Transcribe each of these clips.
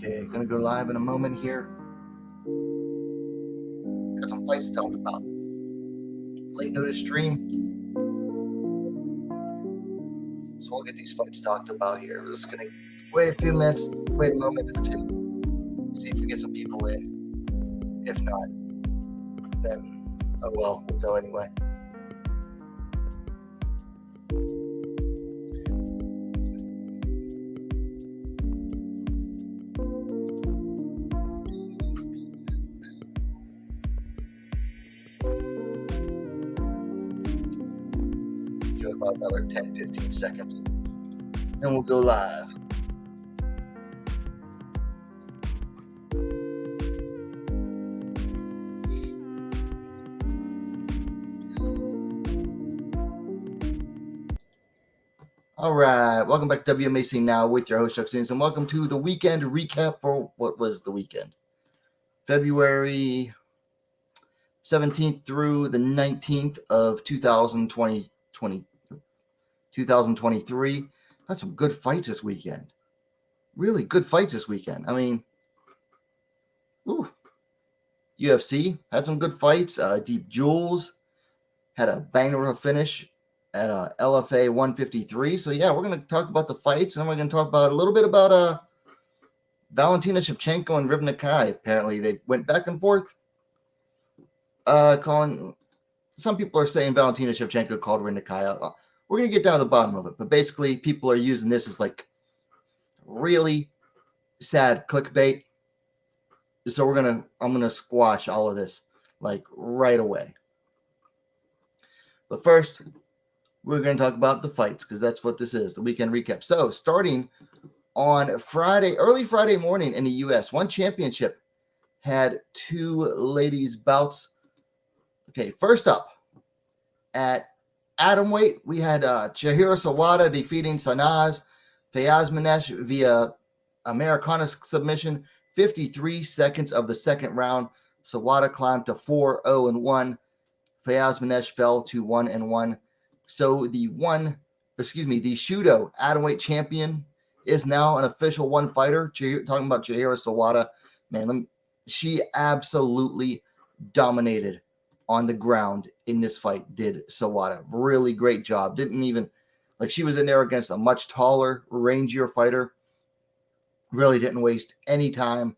Okay, gonna go live in a moment here. Got some fights to talk about. Late notice stream. So we'll get these fights talked about here. We're just gonna wait a few minutes, wait a moment or two, see if we get some people in. If not, then oh well, we'll go anyway. Give it about another 10-15 seconds. And we'll go live. All right, welcome back to WMAC Now with your host, Chookagian, and welcome to the weekend recap for what was the weekend. February 17th through the 19th of 2023. Had some good fights this weekend. Really good fights this weekend. I mean, UFC had some good fights. Deep Jewels had a banger of a finish at LFA 153. So, yeah, we're going to talk about the fights, and we're going to talk about a little bit about Valentina Shevchenko and Nakai. Apparently, they went back and forth. Some people are saying Valentina Shevchenko called Nakai out. We're going to get down to the bottom of it. But basically, people are using this as like really sad clickbait. So I'm going to squash all of this like right away. But first, we're going to talk about the fights because that's what this is, the weekend recap. So starting on Friday, early Friday morning in the U.S., One Championship had two ladies bouts. Okay, first up at atomweight, we had Uhiro Sawada defeating Sanaz Fayazmanesh via Americana submission, 53 seconds of the second round. Sawada climbed to 4-0-1. Fayazmanesh fell to 1-1. So the Shudo atomweight champion is now an official one fighter. Talking about Uhiro Sawada, man, she absolutely dominated on the ground in this fight. Did Sawada really great job? Didn't even she was in there against a much taller, rangier fighter. Really didn't waste any time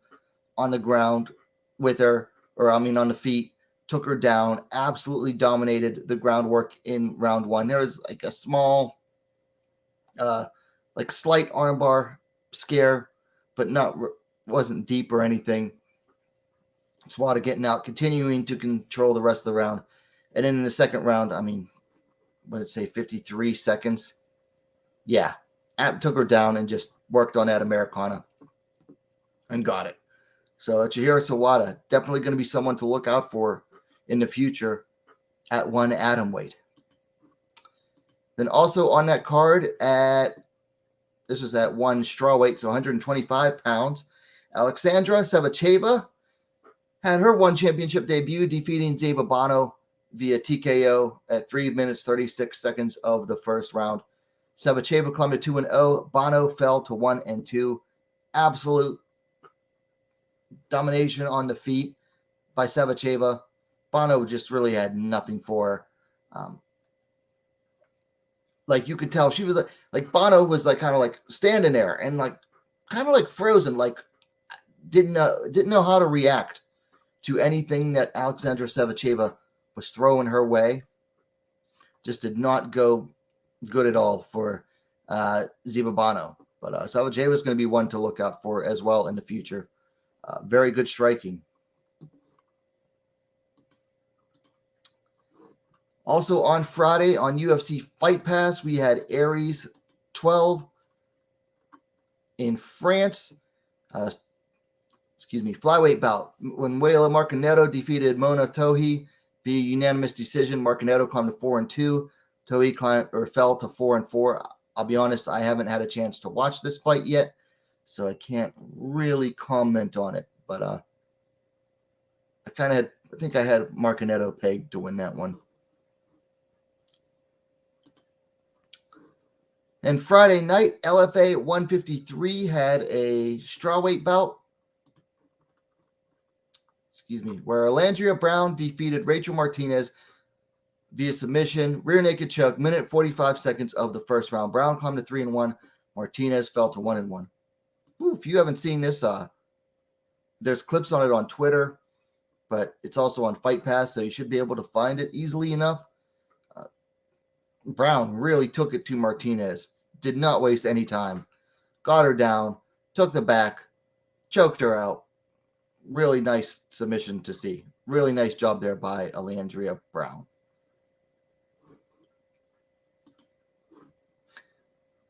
on the ground with her, on the feet. Took her down, absolutely dominated the groundwork in round one. There was like a small, slight armbar scare, but wasn't deep or anything. Sawada getting out, continuing to control the rest of the round. And then in the second round, what did it say, 53 seconds? Yeah, took her down and just worked on that Americana and got it. So Uhiro Sawada, definitely going to be someone to look out for in the future at one atomweight. Then also on that card this was at one strawweight, so 125 pounds, Alexandra Shevchenko had her one championship debut, defeating Bono via TKO at 3 minutes 36 seconds of the first round. Shevchenko climbed to 2-0. Bono fell to 1-2. Absolute domination on the feet by Shevchenko. Bono just really had nothing for her. You could tell she was like Bono was kind of standing there and kind of frozen, didn't know how to react to anything that Alexandra Shevchenko was throwing her way. Just did not go good at all for Bono. But Shevchenko is going to be one to look out for as well in the future. Very good striking. Also on Friday on UFC Fight Pass, we had Aries 12 in France. Flyweight bout. When Wayla Martinez defeated Mona Tohi via unanimous decision, Martinez climbed to 4-2. Tohi fell to 4-4. I'll be honest, I haven't had a chance to watch this fight yet, so I can't really comment on it. But I think I had Martinez pegged to win that one. And Friday night, LFA 153 had a strawweight bout. Where Alandria Brown defeated Rachel Martinez via submission, rear naked choke, minute 45 seconds of the first round. Brown climbed to 3-1. Martinez fell to 1-1. Ooh, if you haven't seen this, there's clips on it on Twitter, but it's also on Fight Pass, so you should be able to find it easily enough. Brown really took it to Martinez, did not waste any time, got her down, took the back, choked her out. Really nice submission to see. Really nice job there by Alandria Brown.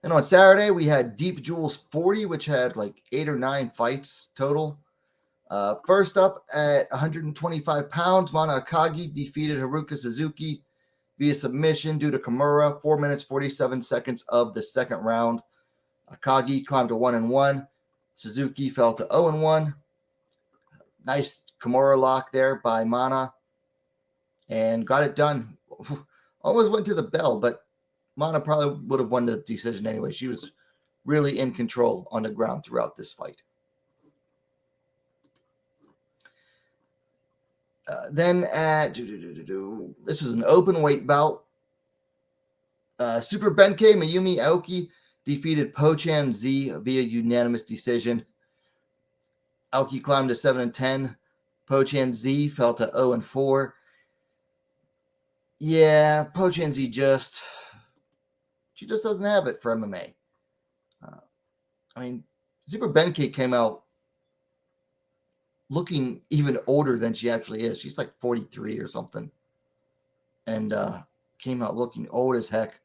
And on Saturday, we had Deep Jewels 40, which had like 8 or 9 fights total. First up at 125 pounds, Mana Akagi defeated Haruka Suzuki via submission due to Kimura. 4 minutes, 47 seconds of the second round. Akagi climbed to 1-1. Suzuki fell to 0-1. Nice Kimura lock there by Mana. And got it done. Almost went to the bell, but Mana probably would have won the decision anyway. She was really in control on the ground throughout this fight. Then at this was an open weight bout. Super Benkei Mayumi Aoki defeated Pochanzi via unanimous decision. Aoki climbed to 7-10. Pochanzi fell to 0-4. Yeah, Pochanzi just doesn't have it for MMA. Super Benkei came out looking even older than she actually is. She's like 43 or something. And came out looking old as heck.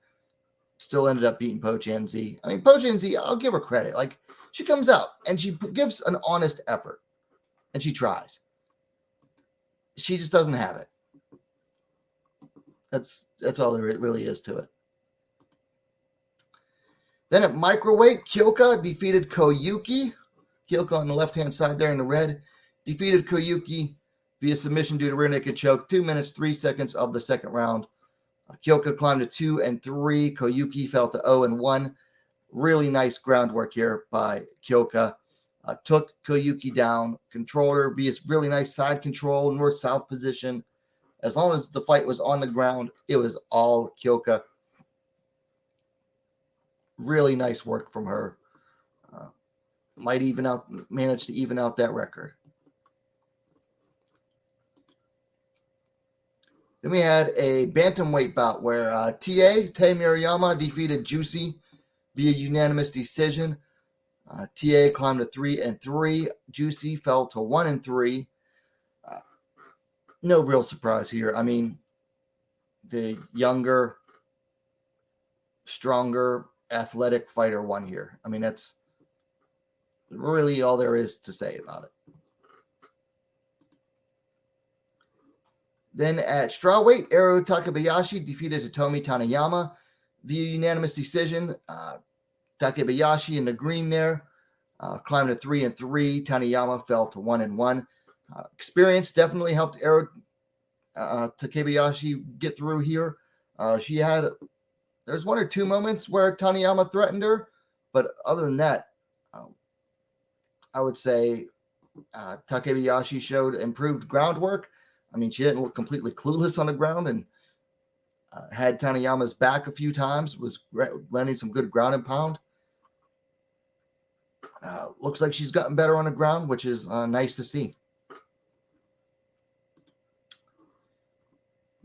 Still ended up beating Pochanzi. Pochanzi, I'll give her credit. Like, she comes out and she gives an honest effort. And she tries. She just doesn't have it. That's all there really is to it. Then at microweight, Kyoka defeated Koyuki. Kyoka on the left-hand side there in the red. Defeated Koyuki via submission due to rear naked choke. 2 minutes, 3 seconds of the second round. Kyoka climbed to 2-3. Koyuki fell to 0-1. Really nice groundwork here by Kyoka. Took Koyuki down, controlled her via really nice side control, north-south position. As long as the fight was on the ground, it was all Kyoka. Really nice work from her. Might manage to even out that record. Then we had a bantamweight bout where Tamir defeated Juicy via unanimous decision. TA climbed to 3-3. Juicy fell to 1-3. No real surprise here. The younger, stronger, athletic fighter won here. That's really all there is to say about it. Then at strawweight, Takabayashi defeated Hitomi Tanayama via unanimous decision. Takabayashi in the green there climbed to 3-3. Tanayama fell to 1-1. Experience definitely helped Takabayashi get through here. There's 1 or 2 moments where Tanayama threatened her, but other than that, I would say Takabayashi showed improved groundwork. She didn't look completely clueless on the ground and had Tanayama's back a few times, was landing some good ground and pound. Looks like she's gotten better on the ground, which is nice to see.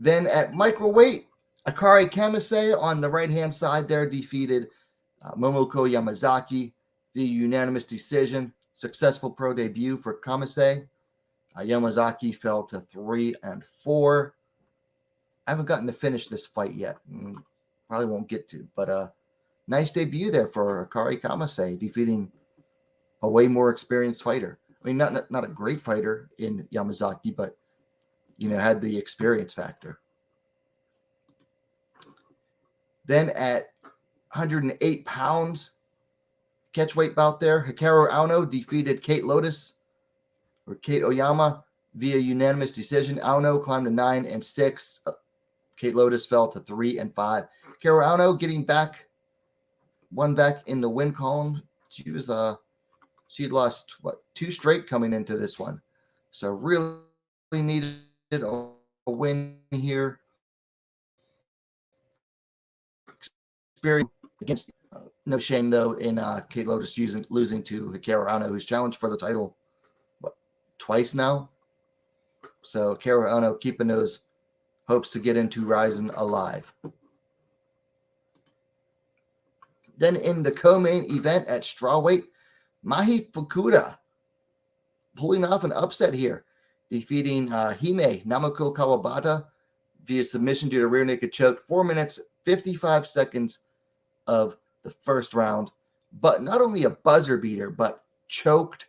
Then at microweight, Akari Kamase on the right-hand side there defeated Momoko Yamazaki via unanimous decision. Successful pro debut for Kamase. Yamazaki fell to 3-4. I haven't gotten to finish this fight yet. Probably won't get to, but nice debut there for Akari Kamase, defeating a way more experienced fighter. Not a great fighter in Yamazaki, but had the experience factor. Then at 108 pounds, catchweight bout there, Hikaru Aono defeated Kate Oyama via unanimous decision. Aono climbed to 9-6. Kate Lotus fell to 3-5. Hikaru Aono getting back one back in the win column. She'd lost 2 straight coming into this one, so really needed a win here. Experience against no shame though in Kate Lotus losing to Hikaru Aono, who's challenged for the title twice now. So Hikaru Aono keeping those hopes to get into Ryzen alive. Then in the co-main event at strawweight, Mahi Fukuda pulling off an upset here, defeating Hime Namako Kawabata via submission due to rear naked choke. 4 minutes, 55 seconds of the first round. But not only a buzzer beater, but choked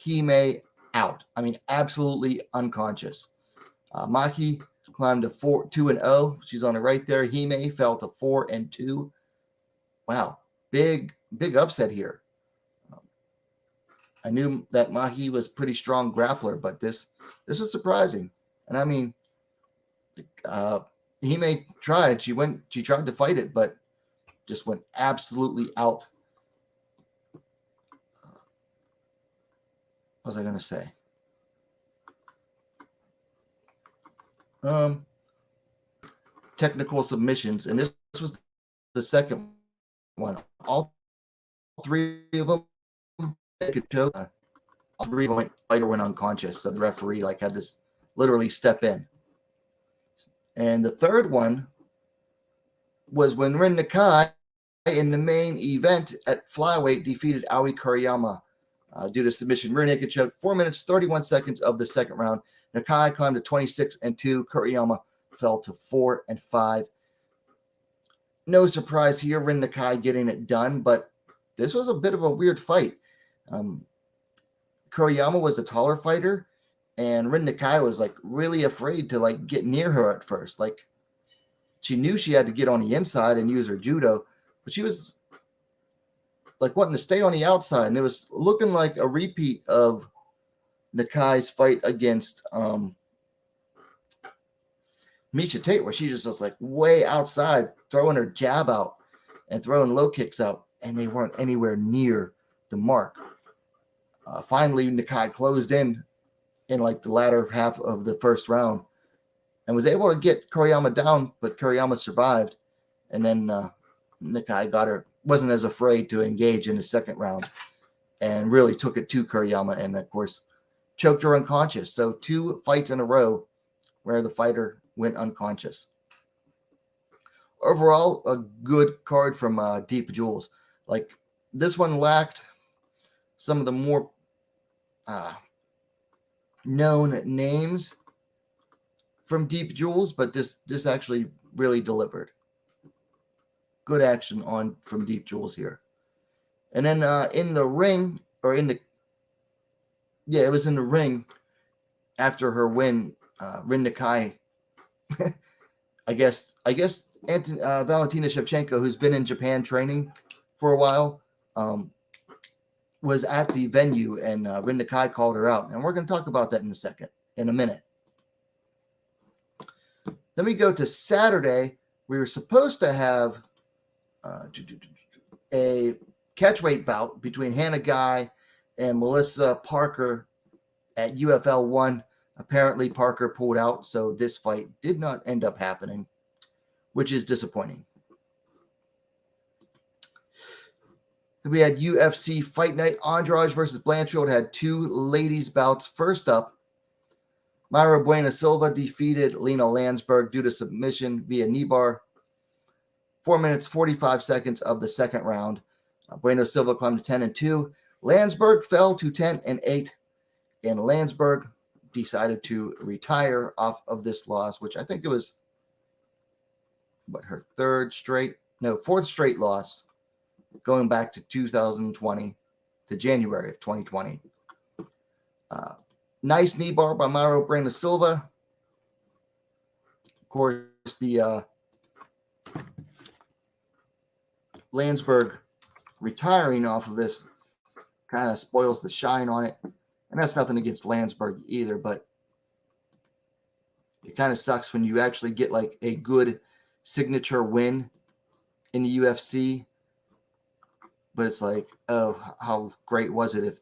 Hime out. I mean, absolutely unconscious. Maki climbed to 2-0. She's on it right there. Hime fell to 4-2. Wow, big upset here. I knew that Mahi was pretty strong grappler, but this was surprising. And I mean, Hime tried. She tried to fight it, but just went absolutely out. What was I going to say? Technical submissions, and this was the second one. All 3 of them could choke. All 3 of them went unconscious, so the referee had to literally step in. And the third one was when Rin Nakai in the main event at flyweight defeated Aoi Kariyama due to submission rear naked choke. 4 minutes, 31 seconds of the second round. Nakai climbed to 26-2. Kariyama fell to 4-5. No surprise here, Rin Nakai getting it done, but this was a bit of a weird fight. Kariyama was the taller fighter, and Rin Nakai was really afraid to get near her at first. She knew she had to get on the inside and use her judo, but she was wanting to stay on the outside, and it was looking like a repeat of Nakai's fight against Misha Tate, where she just was way outside, throwing her jab out and throwing low kicks out, and they weren't anywhere near the mark. Finally, Nakai closed in the latter half of the first round and was able to get Kariyama down, but Kariyama survived. And then Nakai wasn't as afraid to engage in the second round and really took it to Kariyama and, of course, choked her unconscious. So 2 fights in a row where the fighter went unconscious. Overall, a good card from Deep Jewels. This one lacked some of the more known names from Deep Jewels, but this actually really delivered. Good action from Deep Jewels here. And then in the ring, it was in the ring after her win, Rin Nakai, I guess Valentina Shevchenko, who's been in Japan training for a while, was at the venue, and Rin Nakai called her out. And we're going to talk about that in a minute. Then we go to Saturday. We were supposed to have a catchweight bout between Hannah Guy and Melissa Parker at UFL 1. Apparently, Parker pulled out, so this fight did not end up happening, which is disappointing. We had UFC Fight Night. Entourage versus Blanchard had 2 ladies bouts. First up, Mayra Bueno Silva defeated Lena Landsberg due to submission via knee bar. 4 minutes, 45 seconds of the second round. Bueno Silva climbed to 10-2. Landsberg fell to 10-8, and Landsberg decided to retire off of this loss, which I think it was her fourth straight loss, going back to 2020, to January of 2020. Nice knee bar by Mayra Bueno Silva. Of course, the Landsberg retiring off of this kind of spoils the shine on it. And that's nothing against Landsberg either, but it kind of sucks when you actually get a good signature win in the UFC but it's like, oh, how great was it if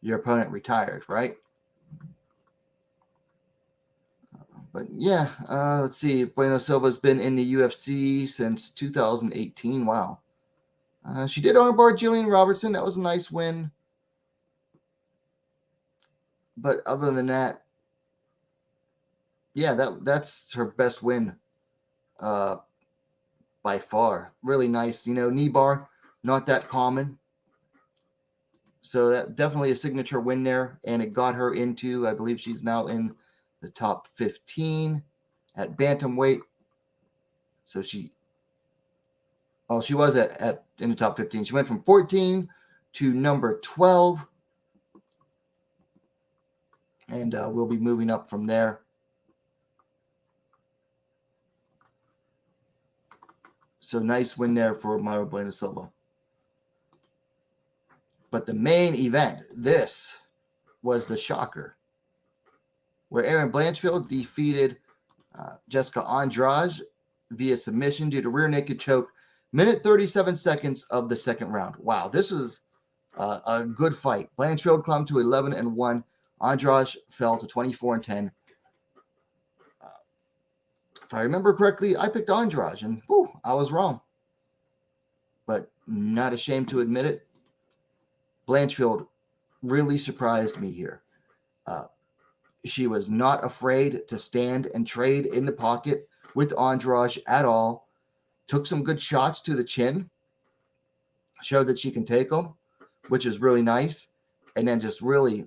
your opponent retired, right? But yeah, let's see. Bueno Silva's been in the UFC since 2018. Wow. She did armbar Jillian Robertson. That was a nice win. But other than that, yeah, that's her best win by far. Really nice. Knee bar, not that common. So that definitely a signature win there. And it got her into, I believe she's now in the top 15 at bantamweight. So she was in the top 15. She went from 14 to number 12. And we'll be moving up from there. So nice win there for Mayra Bueno Silva. But the main event, this was the shocker, where Erin Blanchfield defeated Jessica Andrade via submission due to rear naked choke, minute 37 seconds of the second round. Wow, this was a good fight. Blanchfield climbed to 11-1. Andrade fell to 24-10. If I remember correctly, I picked Andrade, and I was wrong. But not ashamed to admit it. Blanchfield really surprised me here. She was not afraid to stand and trade in the pocket with Andrade at all. Took some good shots to the chin. Showed that she can take them, which is really nice. And then just really,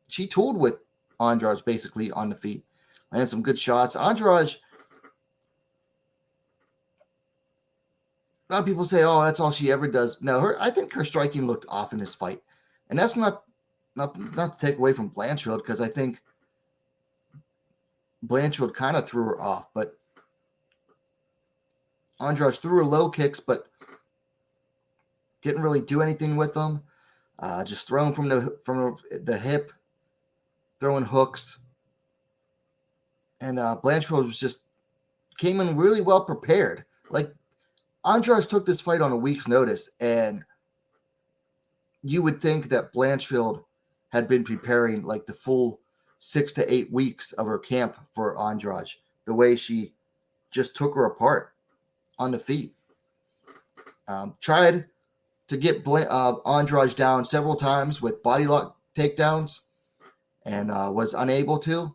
she tooled with Andrade basically on the feet. And some good shots. Andrade, a lot of people say, oh, that's all she ever does. No, I think her striking looked off in this fight. And that's not to take away from Blanchfield, because I think Blanchfield kind of threw her off. But Andrade threw her low kicks, but didn't really do anything with them. Just throwing from the hip, throwing hooks. And Blanchfield came in really well prepared. Like, Andrade took this fight on a week's notice, and you would think that Blanchfield had been preparing like the full 6 to 8 weeks of her camp for Andrade, the way she just took her apart on the feet. Tried to get Andrade down several times with body lock takedowns, and was unable to.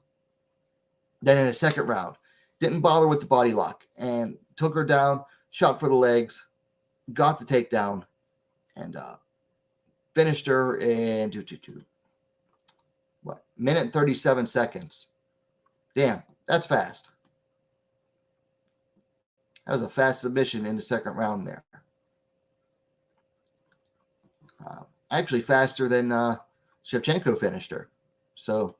Then in the second round, didn't bother with the body lock and took her down, shot for the legs, got the takedown, and finished her in minute and 37 seconds. Damn, that's fast. That was a fast submission in the second round there. Actually faster than Shevchenko finished her. So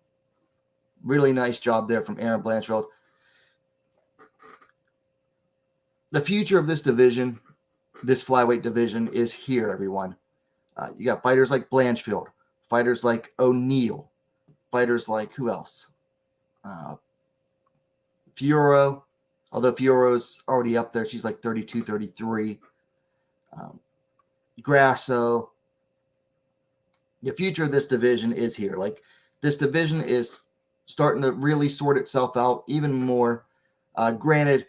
really nice job there from Erin Blanchfield. The future of this division, this flyweight division, is here, everyone. You got fighters like Blanchfield, fighters like O'Neal, fighters like who else? Fioro, although Fioro's already up there. She's like 32, 33. Grasso. The future of this division is here. Like, this division is starting to really sort itself out even more. Granted,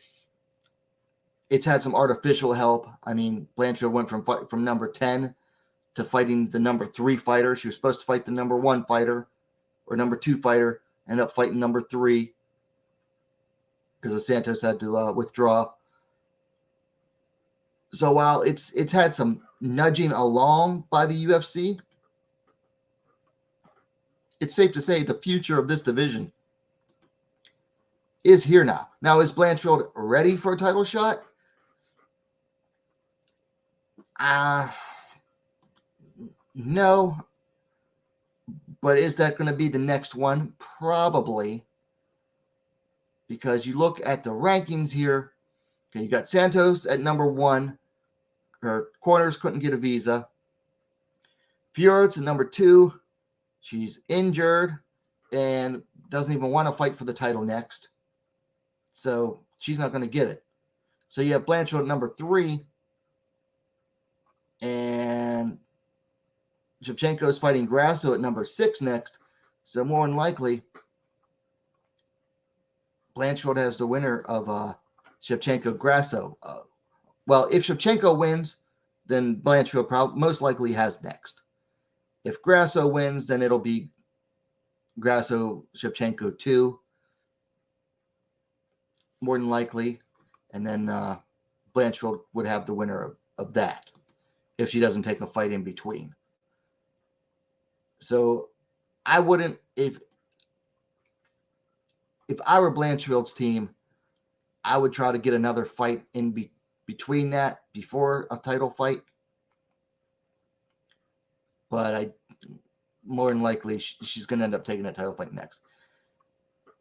it's had some artificial help. Blanchfield went from number 10 to fighting the number 3 fighter. She was supposed to fight the number 1 fighter or number 2 fighter, ended up fighting number 3 because Santos had to withdraw. So while it's had some nudging along by the UFC, it's safe to say the future of this division is here now. Now, is Blanchfield ready for a title shot? No. But is that going to be the next one? Probably. Because you look at the rankings here. Okay, you got Santos at number 1. Her corners couldn't get a visa. Fiore's at number 2. She's injured and doesn't even want to fight for the title next. So she's not going to get it. So you have Blanchard at number 3, and Shevchenko is fighting Grasso at number 6 next. So more than likely, Blanchard has the winner of Shevchenko-Grasso. Well, if Shevchenko wins, then Blanchard most likely has next. If Grasso wins, then it'll be Grasso-Shevchenko 2, more than likely. And then Blanchard would have the winner of that if she doesn't take a fight in between. So I wouldn't, if I were Blanchard's team, I would try to get another fight in between that before a title fight. But more than likely, she's going to end up taking that title fight next.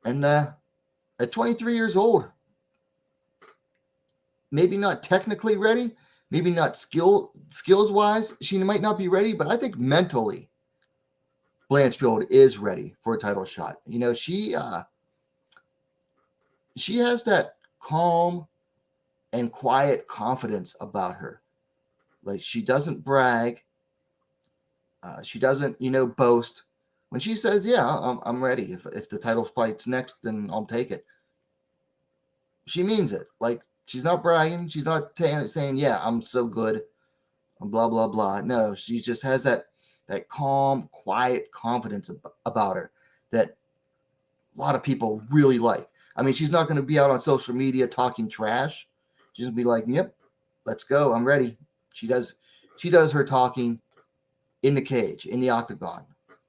And at 23 years old, maybe not technically ready, maybe not skills-wise, she might not be ready, but I think mentally, Blanchard is ready for a title shot. You know, she has that calm and quiet confidence about her. Like, she doesn't brag. She doesn't, boast. When she says, yeah, I'm ready. If the title fight's next, then I'll take it. She means it. Like, she's not bragging. She's not saying, yeah, I'm so good. Blah, blah, blah. No, she just has that calm, quiet confidence about her that a lot of people really like. I mean, she's not going to be out on social media talking trash. She's going to be like, yep, let's go. I'm ready. She does her talking in the cage, in the octagon,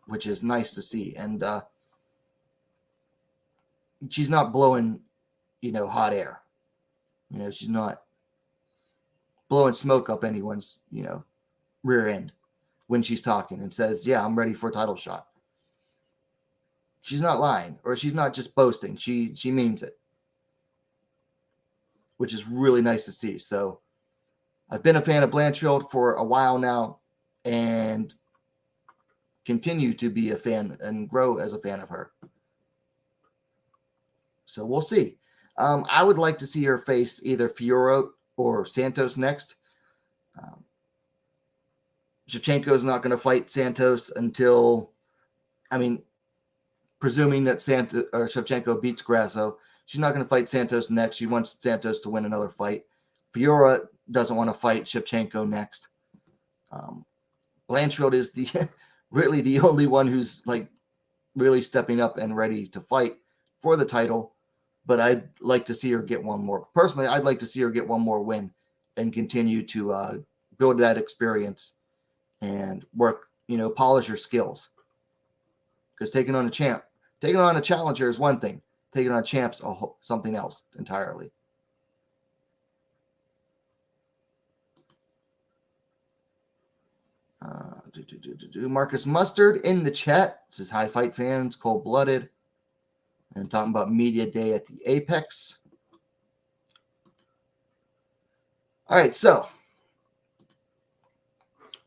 which is nice to see. And she's not blowing, hot air. She's not blowing smoke up anyone's, rear end when she's talking and says, yeah, I'm ready for a title shot. She's not lying, or she's not just boasting. She means it, which is really nice to see. So I've been a fan of Blanchard for a while now and continue to be a fan and grow as a fan of her. So we'll see. I would like to see her face either Fiora or Santos next. Shevchenko is not going to fight Santos until, presuming that Shevchenko beats Grasso, she's not going to fight Santos next. She wants Santos to win another fight. Fiora doesn't want to fight Shevchenko next. Blanchard is really the only one who's really stepping up and ready to fight for the title. But I'd like to see her get one more. Personally, I'd like to see her get one more win and continue to build that experience and work, polish her skills. Because taking on a challenger is one thing. Taking on champs is something else entirely. Marcus Mustard in the chat says, hi, fight fans, cold-blooded. And talking about media day at the Apex. All right, so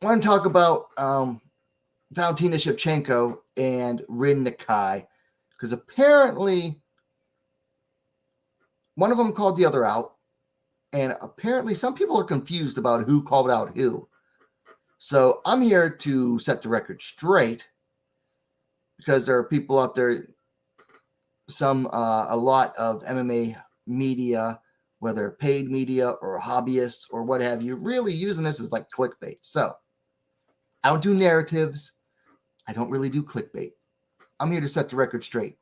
I want to talk about Valentina Shevchenko and Rin Nakai, because apparently one of them called the other out, and apparently some people are confused about who called out who. So I'm here to set the record straight, because there are people out there, a lot of MMA media, whether paid media or hobbyists or what have you, really using this as like clickbait. So I don't do narratives. I don't really do clickbait. I'm here to set the record straight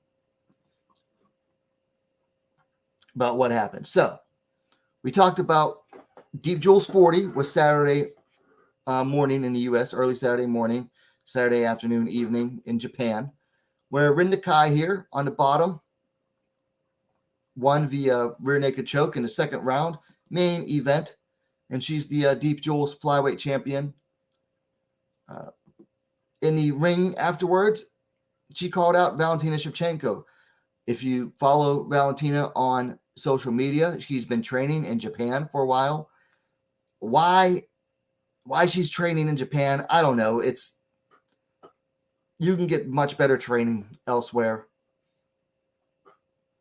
about what happened. So we talked about Deep Jules 40 was Saturday morning in the U.S., early Saturday morning, Saturday afternoon, evening in Japan, where Rin Nakai here on the bottom won via rear naked choke in the second round, main event, and she's the Deep Jules flyweight champion. In the ring afterwards, she called out Valentina Shevchenko. If you follow Valentina on social media, she's been training in Japan for a while. Why she's training in Japan, I don't know. You can get much better training elsewhere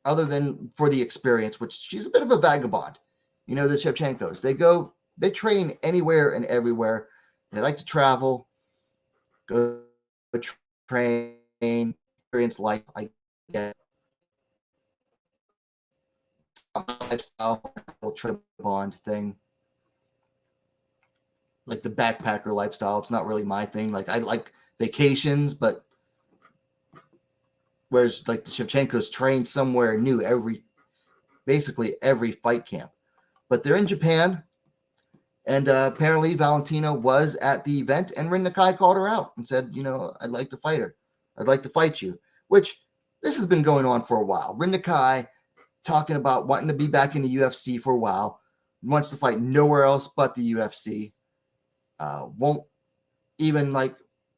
other than for the experience, which she's a bit of a vagabond. You know, the Shevchenkos, they train anywhere and everywhere. They like to travel, go train, experience life. I get lifestyle, trip bond thing. Like the backpacker lifestyle. It's not really my thing. Like I like vacations, but whereas like the Shevchenkos train somewhere new basically every fight camp. But they're in Japan, and apparently Valentina was at the event, and Rin Nakai called her out and said, you know, I'd like to fight her. I'd like to fight you, which this has been going on for a while. Rin Nakai talking about wanting to be back in the UFC for a while, wants to fight nowhere else but the UFC. Won't even like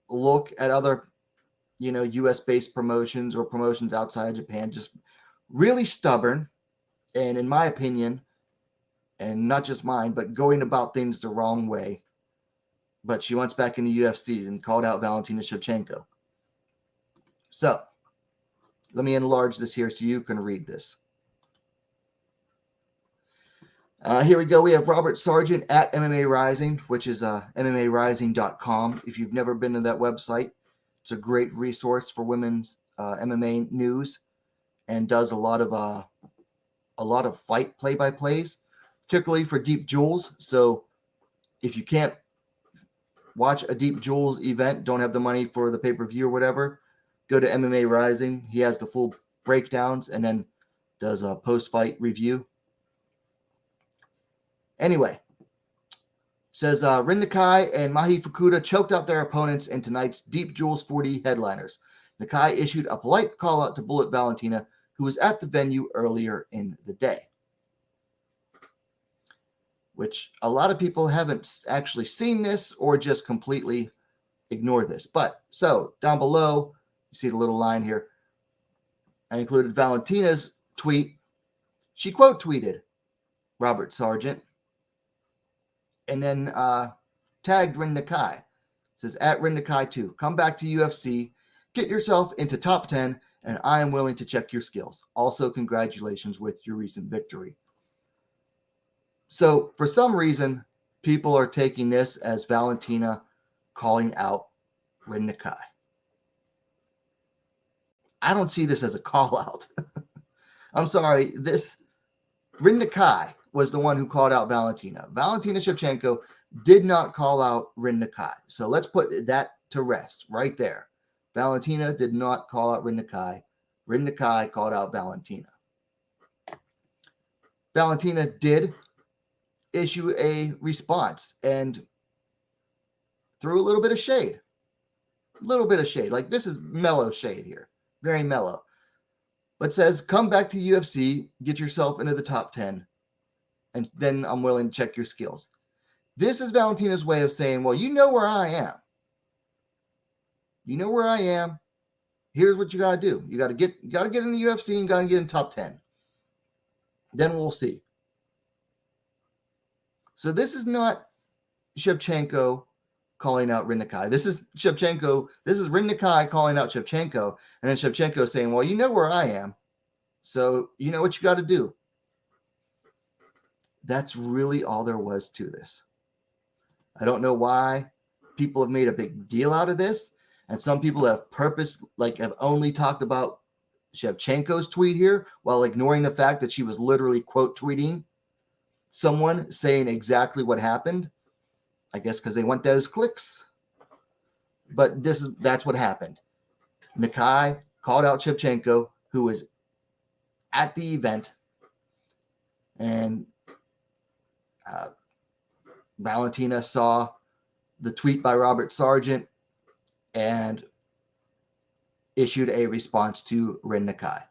look at other, you know, US based promotions or promotions outside of Japan. Just really stubborn. And in my opinion, and not just mine, but going about things the wrong way. But she wants back in the UFC and called out Valentina Shevchenko. So let me enlarge this here so you can read this. Here we go. We have Robert Sargent at MMA Rising, which is MMArising.com. If you've never been to that website, it's a great resource for women's MMA news, and does a lot of fight play-by-plays, particularly for Deep Jewels. So if you can't watch a Deep Jewels event, don't have the money for the pay-per-view or whatever, go to MMA Rising. He has the full breakdowns and then does a post-fight review. Anyway, says Rin Nakai and Mahi Fukuda choked out their opponents in tonight's Deep Jewels 40 headliners. Nakai issued a polite call-out to Bullet Valentina, who was at the venue earlier in the day. Which a lot of people haven't actually seen this or just completely ignore this. But so down below, you see the little line here. I included Valentina's tweet. She quote tweeted Robert Sargent and then tagged Rin Nakai. It says at Rin Nakai 2, come back to UFC, get yourself into top 10, and I am willing to check your skills. Also, congratulations with your recent victory. So for some reason, people are taking this as Valentina calling out Rin Nakai. I don't see this as a call out. I'm sorry. Rin Nakai was the one who called out Valentina. Valentina Shevchenko did not call out Rin Nakai. So let's put that to rest right there. Valentina did not call out Rin Nakai. Rin Nakai called out Valentina. Valentina did issue a response and threw a little bit of shade. A little bit of shade. Like, this is mellow shade here. Very mellow. But says, come back to UFC, get yourself into the top 10, and then I'm willing to check your skills. This is Valentina's way of saying, well, you know where I am. You know where I am. Here's what you got to do. You got to get in the UFC and got to get in top 10. Then we'll see. So this is not Shevchenko calling out Rin Nakai. This is Shevchenko. This is Rin Nakai calling out Shevchenko. And then Shevchenko saying, well, you know where I am. So you know what you got to do. That's really all there was to this. I don't know why people have made a big deal out of this. And some people have have only talked about Shevchenko's tweet here while ignoring the fact that she was literally quote tweeting someone saying exactly what happened. I guess because they want those clicks. But that's what happened. Nakai called out Shevchenko, who was at the event, and Valentina saw the tweet by Robert Sargent and issued a response to Rin Nakai.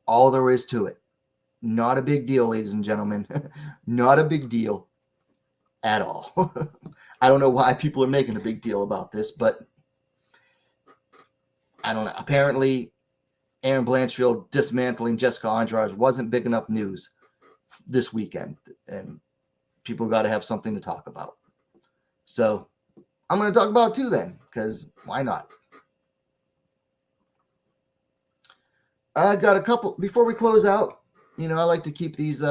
All there is to it. Not a big deal, ladies and gentlemen. Not a big deal at all. I don't know why people are making a big deal about this, but I don't know. Apparently, Aaron Blanchfield dismantling Jessica Andrade wasn't big enough news this weekend, and people got to have something to talk about. So I'm going to talk about it too then, because why not? I got a couple before we close out. You know, I like to keep these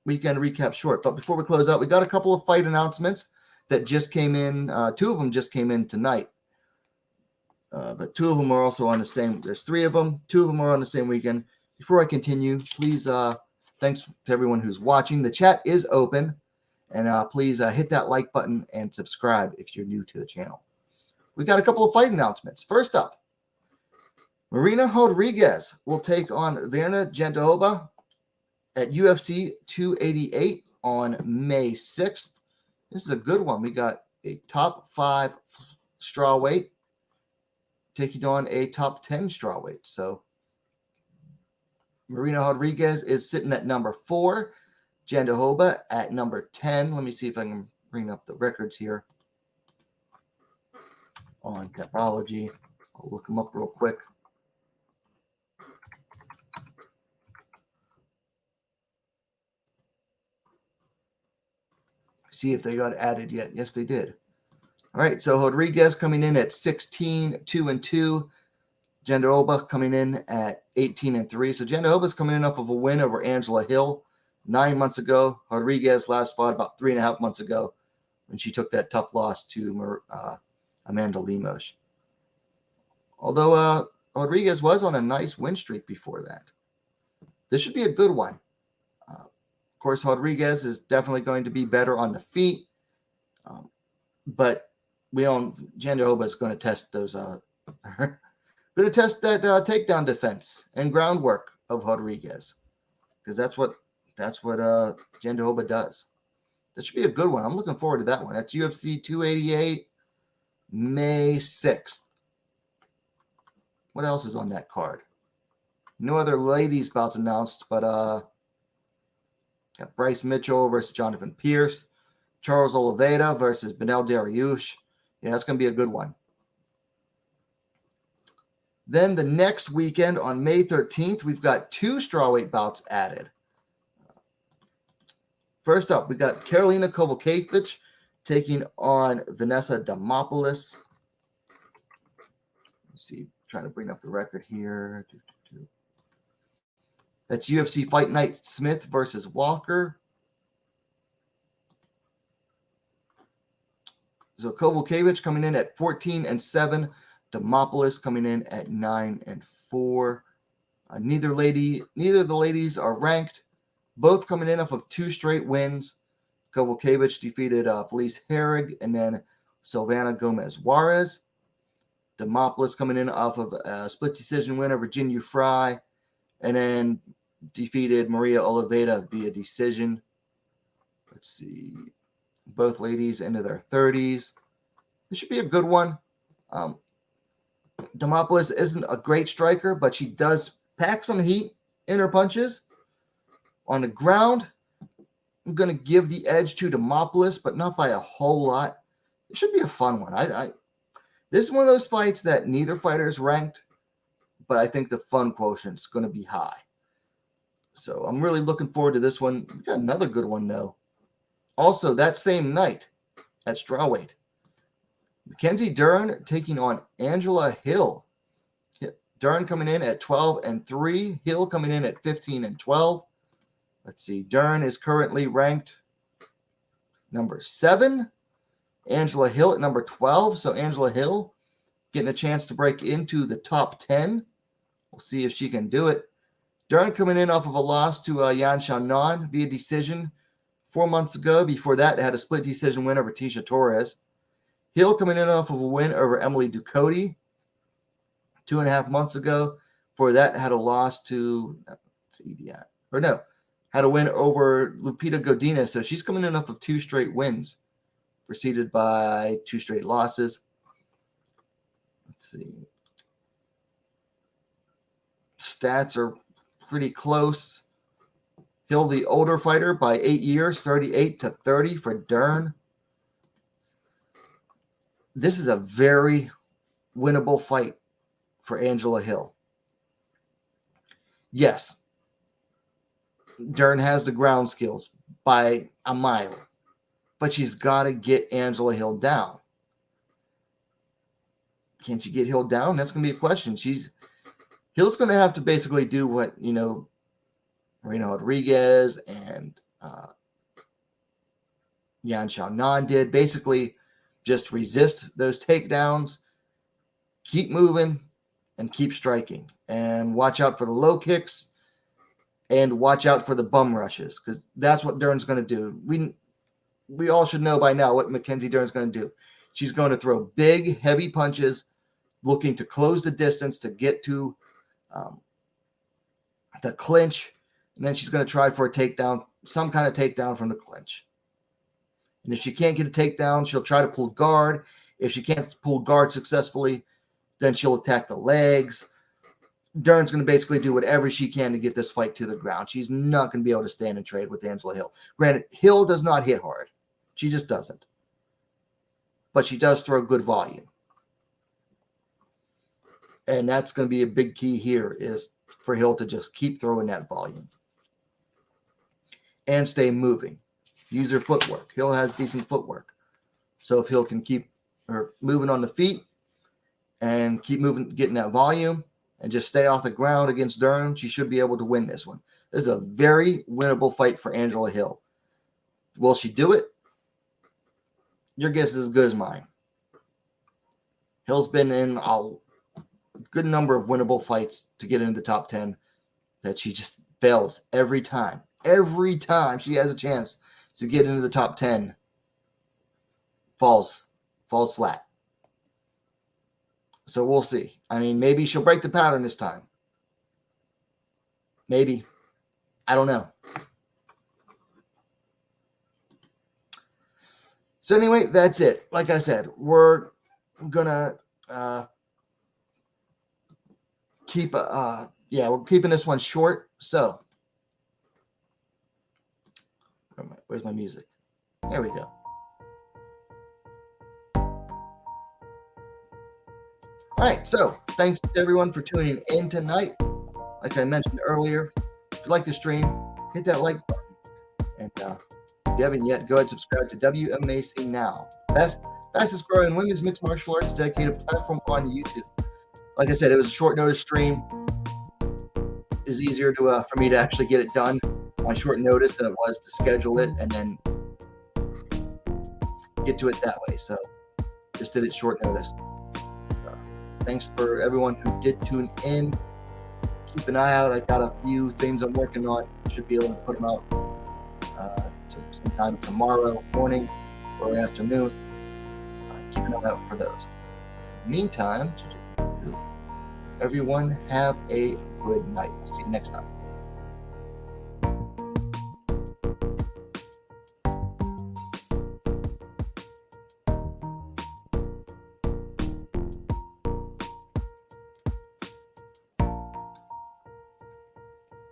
weekend recap short. But before we close out, we got a couple of fight announcements that just came in. 2 of them just came in tonight. But 2 of them are also on the same. There's 3 of them. 2 of them are on the same weekend. Before I continue, please, thanks to everyone who's watching. The chat is open. And please hit that like button and subscribe if you're new to the channel. We got a couple of fight announcements. First up, Marina Rodriguez will take on Verna Jandiroba at UFC 288 on May 6th. This is a good one. We got a top 5 strawweight taking on a top 10 strawweight. So Marina Rodriguez is sitting at number 4. Jandiroba at number 10. Let me see if I can bring up the records here on Tapology. I'll look them up real quick. See if they got added yet. Yes, they did. All right, so Rodriguez coming in at 16-2-2. Jandiroba coming in at 18-3. So Jandiroba's coming in off of a win over Angela Hill 9 months ago. Rodriguez last fought about 3.5 months ago when she took that tough loss to Amanda Lemos. Although Rodriguez was on a nice win streak before that. This should be a good one. Of course, Rodriguez is definitely going to be better on the feet. But Jandiroba is going to test those going to test that takedown defense and groundwork of Rodriguez, because that's what Jandiroba does. That should be a good one. I'm looking forward to that one. That's UFC 288, May 6th. What else is on that card? No other ladies bouts announced, but got Bryce Mitchell versus Jonathan Pierce, Charles Oliveira versus Benel Dariush. Yeah, that's going to be a good one. Then the next weekend on May 13th, we've got 2 strawweight bouts added. First up, we got Karolina Kowalkiewicz taking on Vanessa Demopolis. Let's see, trying to bring up the record here. That's UFC Fight Night Smith versus Walker. So Kowalkiewicz coming in at 14-7. Demopolis coming in at 9-4. Neither of the ladies are ranked. Both coming in off of 2 straight wins. Kowalkiewicz defeated Felice Herrig and then Silvana Gomez Juarez. Demopolis coming in off of a split decision win over Jinyu Fry, and then defeated Maria Oliveira via decision. Let's see. Both ladies into their 30s. This should be a good one. Demopolis isn't a great striker, but she does pack some heat in her punches. On the ground, I'm going to give the edge to Demopolis, but not by a whole lot. It should be a fun one. This is one of those fights that neither fighter is ranked, but I think the fun quotient is going to be high. So I'm really looking forward to this one. We got another good one, though. Also, that same night at strawweight, Mackenzie Dern taking on Angela Hill. Dern coming in at 12-3. Hill coming in at 15-12. Let's see. Dern is currently ranked number 7. Angela Hill at number 12. So Angela Hill getting a chance to break into the top 10. We'll see if she can do it. Dern coming in off of a loss to Yan Xiaonan via decision 4 months ago. Before that, had a split decision win over Tisha Torres. Hill coming in off of a win over Emily Ducote 2.5 months ago. For that, had a loss to had a win over Lupita Godinez. So she's coming in off of 2 straight wins, preceded by 2 straight losses. Let's see. Stats are pretty close. Hill, the older fighter, by 8 years, 38-30 for Dern. This is a very winnable fight for Angela Hill. Yes, Dern has the ground skills by a mile, but she's got to get Angela Hill down. Can she get Hill down? That's going to be a question. Hill's going to have to basically do what, Marina Rodriguez and Yan Xiaonan did. Basically, just resist those takedowns, keep moving, and keep striking. And watch out for the low kicks, and watch out for the bum rushes, because that's what Dern's going to do. We all should know by now what Mackenzie Dern's going to do. She's going to throw big, heavy punches, looking to close the distance to get to the clinch, and then she's going to try for a takedown, some kind of takedown from the clinch. And if she can't get a takedown, she'll try to pull guard. If she can't pull guard successfully, then she'll attack the legs. Dern's going to basically do whatever she can to get this fight to the ground. She's not going to be able to stand and trade with Angela Hill. Granted, Hill does not hit hard. She just doesn't. But she does throw good volume. And that's going to be a big key here, is for Hill to just keep throwing that volume. And stay moving. Use her footwork. Hill has decent footwork. So if Hill can keep her moving on the feet and keep moving, getting that volume, and just stay off the ground against Dern, she should be able to win this one. This is a very winnable fight for Angela Hill. Will she do it? Your guess is as good as mine. Hill's been in a good number of winnable fights to get into the top 10 that she just fails every time. Every time she has a chance to get into the top 10, falls flat. So we'll see. I mean, maybe she'll break the pattern this time. Maybe. I don't know. So anyway, that's it. Like I said, we're going to keep, we're keeping this one short. So, where's my music? There we go. All right, so thanks to everyone for tuning in tonight. Like I mentioned earlier, if you like the stream, hit that like button. And if you haven't yet, go ahead and subscribe to WMAC Now. Fastest growing women's mixed martial arts dedicated platform on YouTube. Like I said, it was a short notice stream. It's easier to for me to actually get it done on short notice than it was to schedule it and then get to it that way. So just did it short notice. Thanks for everyone who did tune in. Keep an eye out. I got a few things I'm working on. Should be able to put them out sometime tomorrow morning or afternoon. Keep an eye out for those. Meantime, everyone have a good night. We'll see you next time.